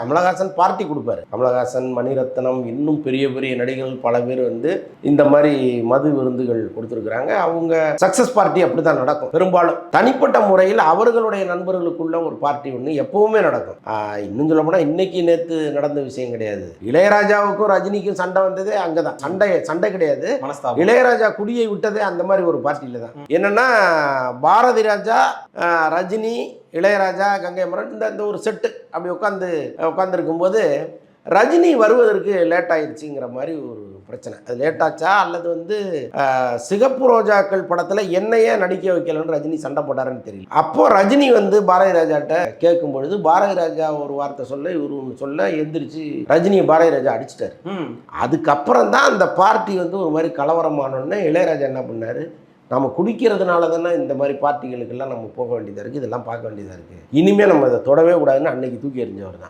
Kamal Haasan party கொடுப்பாரு. கமலஹாசன், மணிரத்னம், இன்னும் பெரிய பெரிய நடிகர்கள் பல பேர் வந்து இந்த மாதிரி மது விருந்துகள் கொடுத்துருக்குறாங்க. அவங்க சக்சஸ் பார்ட்டி அப்படி தான் நடக்கும். பெரும்பாலும் தனிப்பட்ட முறையில் அவர்களுடைய நண்பர்களுக்குள்ள ஒரு பார்ட்டி ஒன்று எப்பவுமே நடக்கும். இன்னும் சொல்ல போனால் இன்னைக்கு நேற்று நடந்த விஷயம் கிடையாது. இளையராஜாவுக்கும் ரஜினிக்கும் சண்டை வந்ததே அங்கே தான். சண்டை கிடையாது, இளையராஜா குடியை விட்டதே அந்த மாதிரி ஒரு பார்ட்டியில தான். என்னன்னா பாரதி ராஜா, ரஜினி, இளையராஜா, கங்கை அமரன் இந்த ஒரு செட்டு அப்படி உட்காந்துருக்கும் போது ரஜினி வருவதற்கு லேட் ஆயிடுச்சுங்கிற மாதிரி ஒரு பிரச்சனை. அது லேட்டாச்சா அல்லது வந்து சிகப்பு ரோஜாக்கள் படத்தில் என்னையே நடிக்க வைக்கலன்னு ரஜினி சண்டை போட்டாருன்னு தெரியல. அப்போ ரஜினி வந்து பாரதி ராஜாட்ட கேட்கும் பொழுது பாரதி ராஜா ஒரு வார்த்தை சொல்ல, இவரு சொல்ல, எந்திரிச்சு ரஜினியை பாரதி ராஜா அடிச்சிட்டாரு. அதுக்கப்புறம் தான் அந்த பார்ட்டி வந்து ஒரு மாதிரி கலவரமானோடனே இளையராஜா என்ன பண்ணாரு, நம்ம குடிக்கிறதுனால தானே இந்த மாதிரி பார்ட்டிகளுக்கெல்லாம் நம்ம போக வேண்டியதாக இருக்குது, இதெல்லாம் பார்க்க வேண்டியதாக இருக்குது, இனிமேல் நம்ம இதை தொடவே கூடாதுன்னு அன்னைக்கு தூக்கி எறிஞ்சவர் தான்.